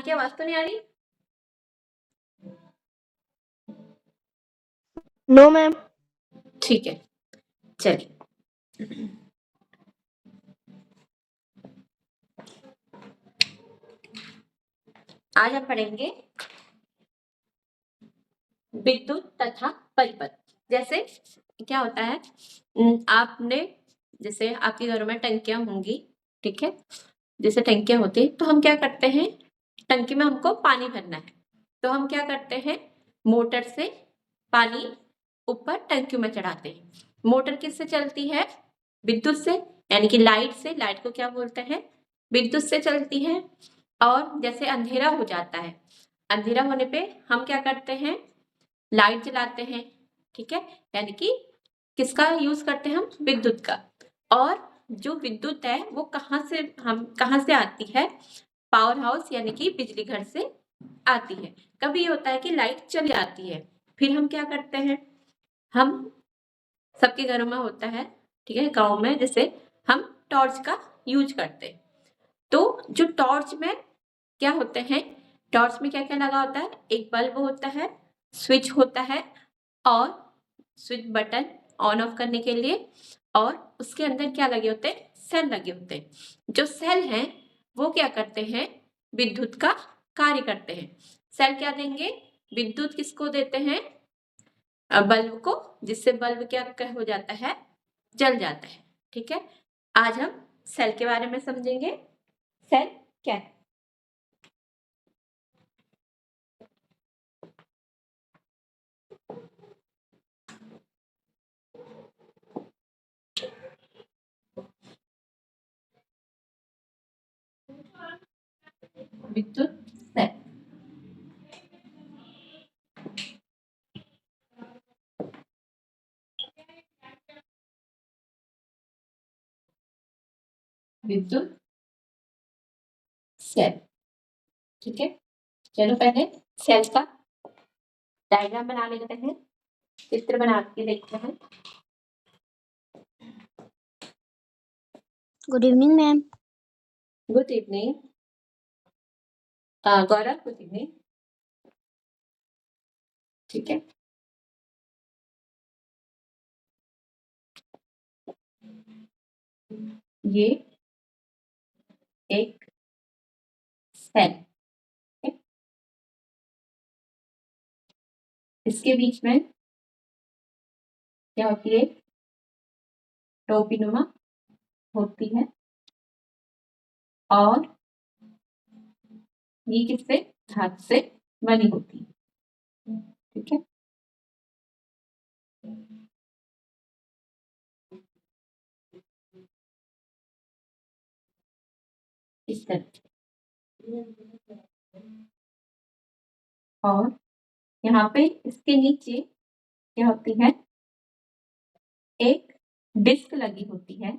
की आवाज तो नहीं आ रही? No ma'am. ठीक है, चलिए। आज हम पढ़ेंगे विद्युत तथा परिपथ। जैसे क्या होता है, आपने जैसे आपके घरों में टंकियां होंगी, ठीक है। जैसे टंकियां होती तो हम क्या करते हैं, टंकी में हमको पानी भरना है तो हम क्या करते हैं, मोटर से पानी ऊपर टंकियों में चढ़ाते हैं। मोटर किससे चलती है? विद्युत से, यानी कि लाइट से। लाइट को क्या बोलते हैं? विद्युत से चलती है। और जैसे अंधेरा हो जाता है, अंधेरा होने पे हम क्या करते हैं, लाइट जलाते हैं, ठीक है। यानी कि किसका यूज करते हैं हम? विद्युत का। और जो विद्युत है वो कहाँ से आती है? पावर हाउस यानी कि बिजली घर से आती है। कभी ये होता है कि लाइट चली जाती है, फिर हम क्या करते हैं, हम सबके घरों में होता है, ठीक है, गांव में जैसे हम टॉर्च का यूज करते हैं। तो जो टॉर्च में क्या होते हैं, टॉर्च में क्या क्या लगा होता है? एक बल्ब होता है, स्विच होता है, और स्विच बटन ऑन ऑफ करने के लिए, और उसके अंदर क्या लगे होते हैं? सेल लगे होते हैं। जो सेल हैं वो क्या करते हैं? विद्युत का कार्य करते हैं। सेल क्या देंगे? विद्युत किसको देते हैं? बल्ब को, जिससे बल्ब क्या हो जाता है? जल जाता है, ठीक है। आज हम सेल के बारे में समझेंगे। सेल क्या है? विद्युत सेल। विद्युत सेल, ठीक है। चलो पहले सेल का डायग्राम बना लेते हैं, चित्र बना के देखते हैं। Good evening ma'am. Good evening Gaurav, good evening, ठीक है। ये एक सेल है, इसके बीच में क्या होती है? टोपीनुमा होती है, और ये किससे? धातु से बनी होती है, ठीक है। इस तरह, और यहाँ पे इसके नीचे क्या होती है? एक डिस्क लगी होती है,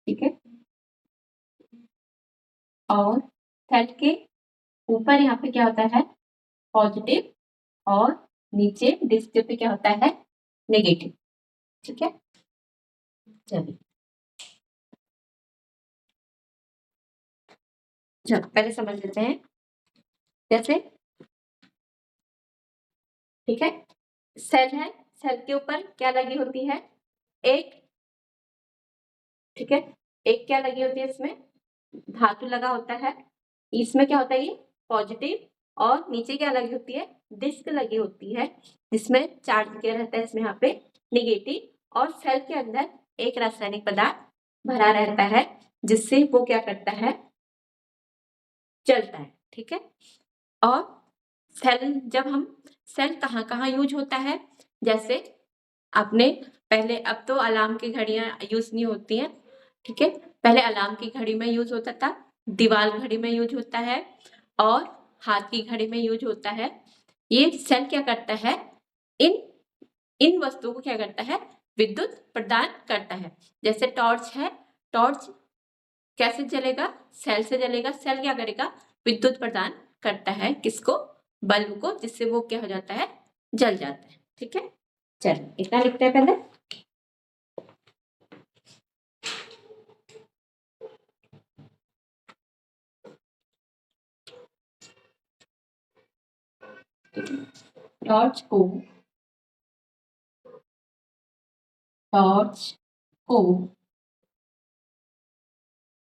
ठीक है। और सेल के ऊपर यहाँ पे क्या होता है? पॉजिटिव, और नीचे डिस्क पे क्या होता है? नेगेटिव, ठीक है। चलिए, चलो पहले समझ लेते हैं। जैसे, ठीक है, सेल है, सेल के ऊपर क्या लगी होती है? एक, ठीक है, एक क्या लगी होती है? इसमें धातु लगा होता है। इसमें क्या होता है? ये पॉजिटिव, और नीचे क्या लगी होती है? डिस्क लगी होती है, जिसमें चार्ज क्या रहता है? इसमें यहाँ पे नेगेटिव। और सेल के अंदर एक रासायनिक पदार्थ भरा रहता है, जिससे वो क्या करता है? चलता है, ठीक है। और सेल, जब हम सेल कहाँ कहाँ यूज होता है? जैसे आपने पहले, अब तो अलार्म की घड़ियां यूज नहीं होती हैं, ठीक है। पहले अलार्म की घड़ी में यूज होता था, दीवार घड़ी में यूज होता है, और हाथ की घड़ी में यूज होता है। ये सेल क्या करता है? इन इन वस्तुओं को क्या करता है? विद्युत प्रदान करता है। जैसे टॉर्च है, टॉर्च कैसे जलेगा? सेल से जलेगा। सेल क्या करेगा? विद्युत प्रदान करता है, किसको? बल्ब को, जिससे वो क्या हो जाता है? जल जाता है, ठीक है। चलिए इतना लिखते हैं पहले। टॉर्च को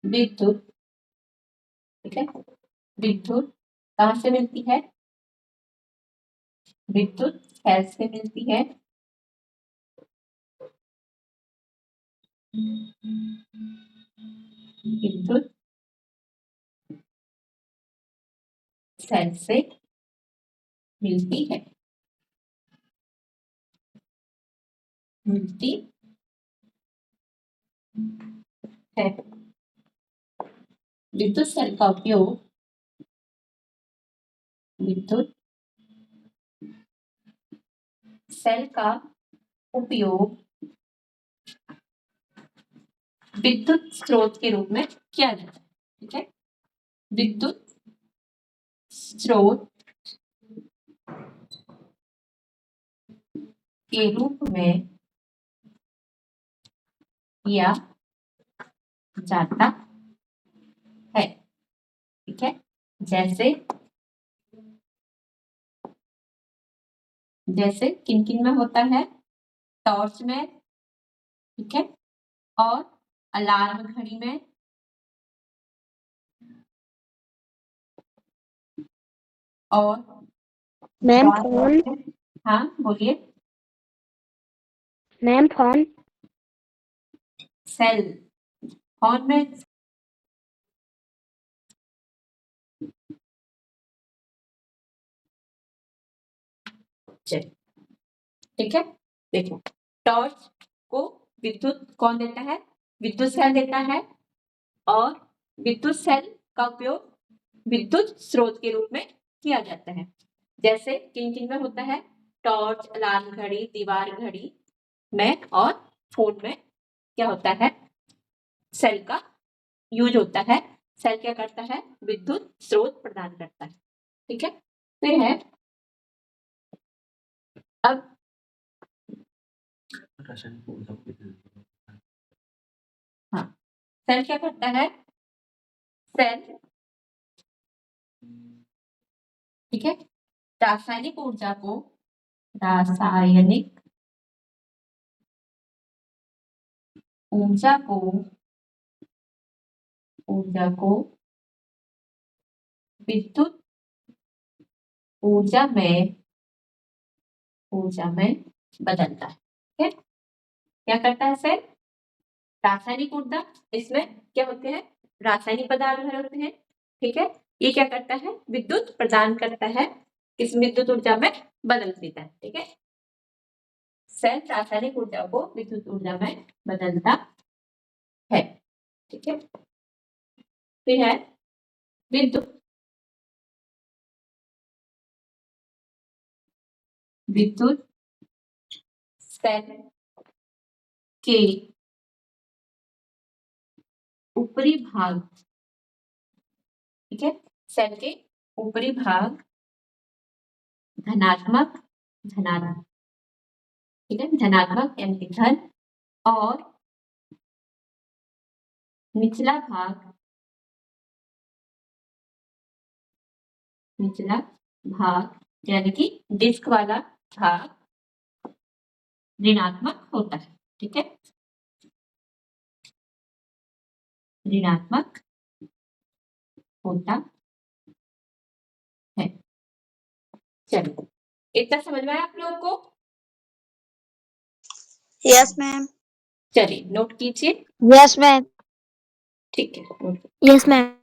विद्युत, ठीक है, विद्युत कहाँ से मिलती है? विद्युत सेल से मिलती है। विद्युत सेल से मिलती है, मिलती है। विद्युत सेल का उपयोग, विद्युत सेल का उपयोग विद्युत स्रोत के रूप में किया जाता है, ठीक है। विद्युत स्रोत के रूप में किया जाता है, ठीक है। जैसे जैसे किन किन में होता है? टॉर्च में, ठीक है, और अलार्म घड़ी में, और मैम फोन, हाँ बोलिए। मैम फोन, सेल, फोन में ठीक है। देखो, टॉर्च को विद्युत कौन देता है? विद्युत सेल देता है, और विद्युत सेल का उपयोग विद्युत स्रोत के रूप में किया जाता है। जैसे किन किन में होता है? टॉर्च, अलार्म घड़ी, दीवार घड़ी में और फोन में क्या होता है? सेल का यूज होता है। सेल क्या करता है? विद्युत स्रोत प्रदान करता है, ठीक है। फिर है अब हाँ, सेल क्या करता है? सेल, ठीक है, रासायनिक ऊर्जा को, रासायनिक ऊर्जा को, ऊर्जा को विद्युत ऊर्जा में, ऊर्जा में बदलता है, ठीक है। क्या करता है सेल? रासायनिक ऊर्जा, इसमें क्या होते हैं? रासायनिक पदार्थ भरे होते हैं, ठीक है। ये क्या करता है? विद्युत प्रदान करता है, किस विद्युत ऊर्जा में बदल देता है, ठीक है। सेल रासायनिक ऊर्जा को विद्युत ऊर्जा में बदलता है, ठीक है। फिर है विद्युत, विद्युत सेल के ऊपरी भाग, ठीक है, सेल के ऊपरी भाग धनात्मक, धनात्मक, ठीक है, धनात्मक यानी कि धन, और निचला भाग, निचला भाग यानी कि डिस्क वाला भाग ऋणात्मक होता है, ठीक है, ऋणात्मक होता है। चलो, इतना समझ में आया आप लोगों को? यस मैम, चलिए नोट कीजिए। यस मैम, ठीक है, नोट, यस मैम,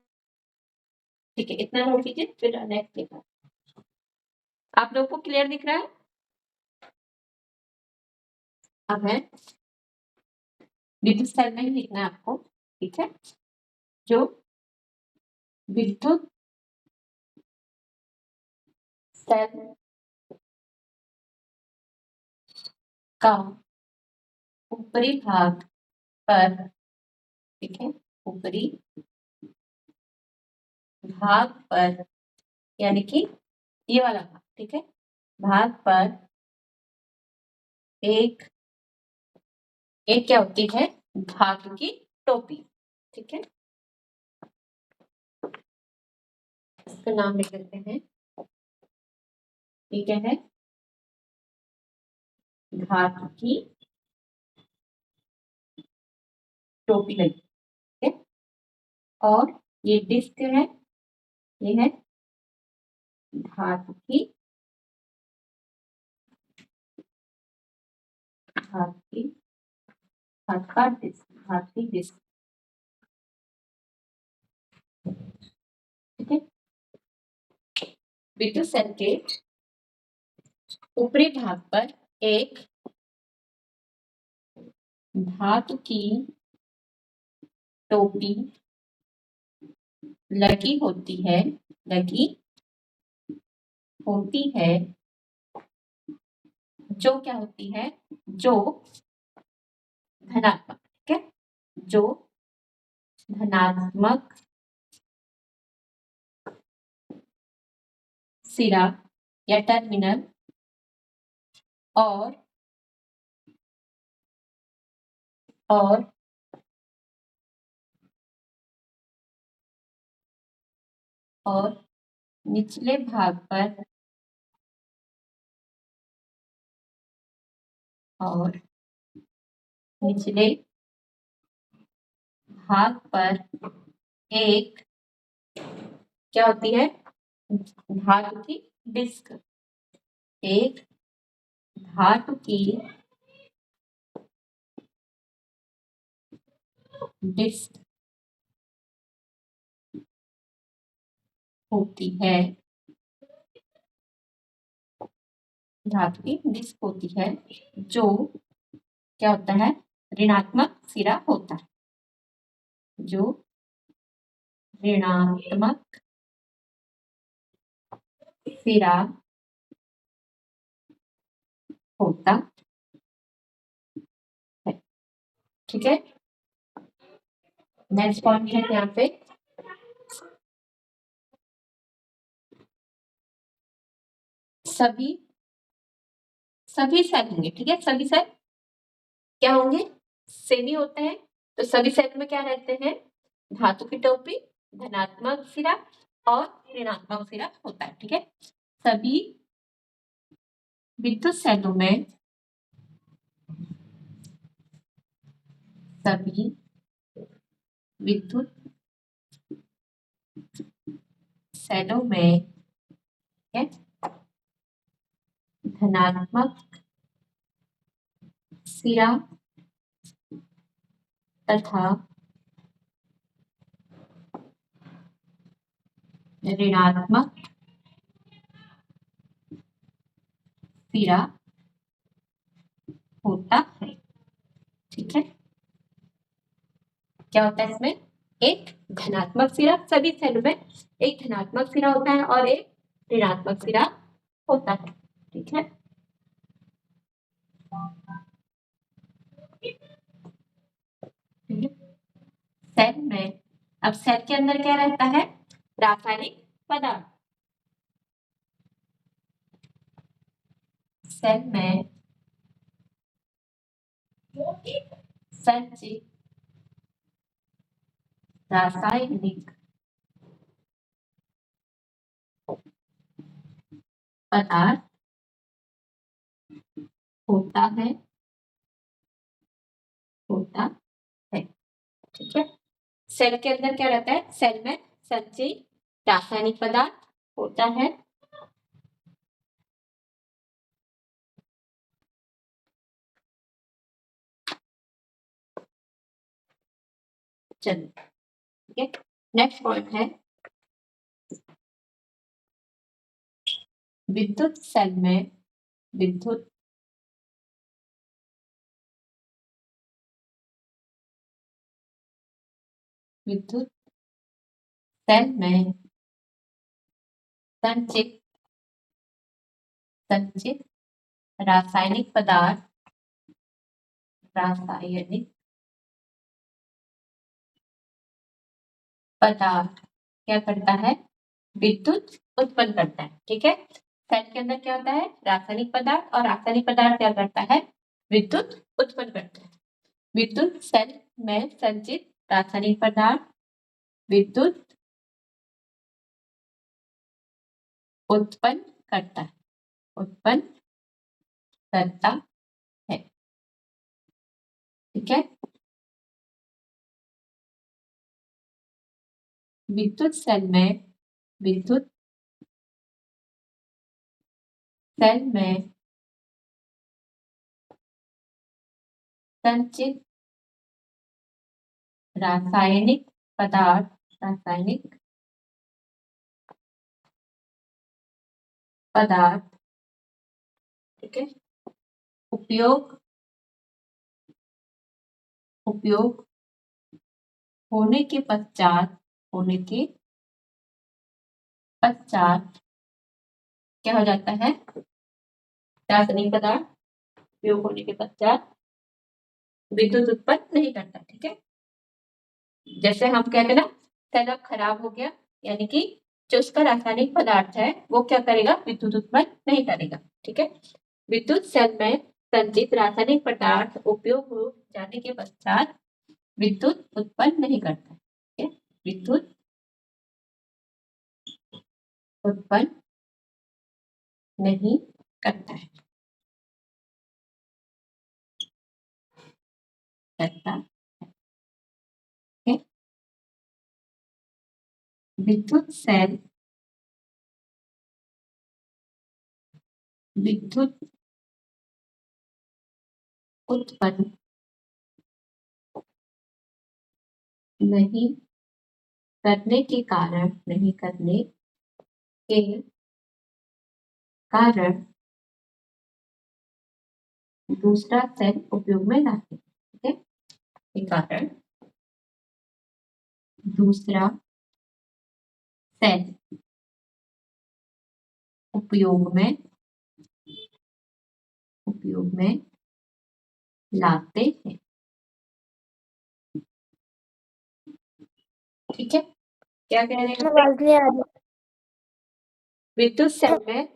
ठीक है, इतना नोट कीजिए, फिर नेक्स्ट देखा। आप लोगों को क्लियर दिख रहा है? अब है विद्युत सेल में ही लिखना है आपको, ठीक है, जो विद्युत सेल का ऊपरी भाग पर, ठीक है, ऊपरी भाग पर यानी कि ये वाला भाग, ठीक है, भाग पर एक, एक क्या होती है? धातु की टोपी, ठीक है, इसका नाम लिख लेते हैं, ये क्या है? धातु की टोपी लगी है और ये डिस्क है, ये है धातु की डिस्क। ठीक है। विद्युत सेल के ऊपरी भाग पर एक धातु की टोपी लगी होती है जो क्या होती है, जो धनात्मक, ठीक है, जो धनात्मक सिरा या टर्मिनल और निचले भाग पर एक क्या होती है, धातु की डिस्क, एक धातु की डिस्क होती है, धातु की डिस्क होती है जो क्या होता है, ऋणात्मक सिरा होता है, जो ऋणात्मक सिरा होता है। ठीक है। नेक्स्ट पॉइंट है यहाँ पे सभी सेल होंगे। ठीक है, सभी सेल क्या होंगे, सेमी होते हैं। तो सभी सेल में क्या रहते हैं, धातु की टोपी, धनात्मक सिरा और ऋणात्मक सिरा होता है। ठीक है। सभी विद्युत सेलों में है धनात्मक सिरा तथा ऋणात्मक सिरा होता है। ठीक है। क्या होता है इसमें, एक धनात्मक सिरा, सभी सेल में एक धनात्मक सिरा होता है और एक ऋणात्मक सिरा होता है। ठीक है। सेल में, अब सेल के अंदर क्या रहता है, रासायनिक पदार्थ। सेल में संचित रासायनिक पदार्थ होता है। ठीक है। सेल के अंदर क्या रहता है, सेल में संचित रासायनिक पदार्थ होता है। चलिए, ठीक है। नेक्स्ट पॉइंट है विद्युत सेल में विद्युत सेल में संचित रासायनिक पदार्थ क्या करता है, विद्युत उत्पन्न करता है। ठीक है। सेल के अंदर क्या होता है, रासायनिक पदार्थ, और रासायनिक पदार्थ क्या करता है, विद्युत उत्पन्न करता है। विद्युत सेल में संचित रासायनिक पदार्थ विद्युत उत्पन्न करता ठीक है। विद्युत सेल में संचित रासायनिक पदार्थ, ठीक है, उपयोग होने के पश्चात क्या हो जाता है? रासायनिक पदार्थ उपयोग होने के पश्चात विद्युत उत्पन्न नहीं करता। ठीक है, जैसे हम क्या करें, सेल अब खराब हो गया, यानी कि जो उसका रासायनिक पदार्थ है वो क्या करेगा? विद्युत उत्पन्न नहीं करेगा। ठीक है, विद्युत सेल में संचित रासायनिक पदार्थ उपयोग हो जाने के पश्चात विद्युत उत्पन्न नहीं करता। ठीक है, विद्युत उत्पन्न नहीं करता है। विद्युत सेल विद्युत उत्पन्न नहीं करने के कारण दूसरा सेल उपयोग में लाते हैं। ठीक है, के कारण दूसरा सेल उपयोग में लाते हैं। ठीक है, क्या कह रहे हैं? विद्युत सेल में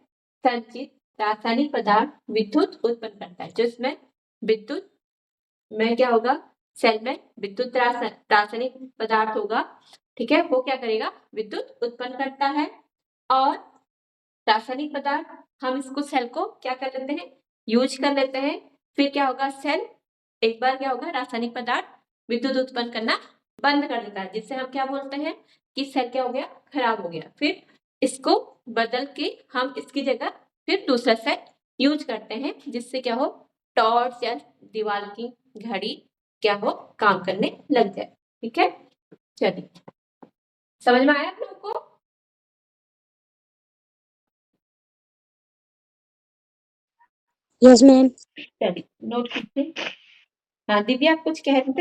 संचित रासायनिक पदार्थ विद्युत उत्पन्न करता है। जिसमें विद्युत में क्या होगा? सेल में विद्युत रासायनिक पदार्थ होगा। ठीक है, वो क्या करेगा? विद्युत उत्पन्न करता है। और रासायनिक पदार्थ हम इसको सेल को क्या कर लेते हैं? यूज कर लेते हैं। फिर क्या होगा? सेल एक बार क्या होगा? रासायनिक पदार्थ विद्युत उत्पन्न करना बंद कर देता है, जिससे हम क्या बोलते हैं कि सेल क्या हो गया? खराब हो गया। फिर इसको बदल के हम इसकी जगह फिर दूसरा सेल यूज करते हैं, जिससे क्या हो? टॉर्च या दीवार की घड़ी क्या हो? काम करने लग जाए। ठीक है, चलिए, समझ में आया आप लोगों को? Yes ma'am. चलिए, नोट कीजिए। हाँ दिव्या, आप कुछ कह रहे थे?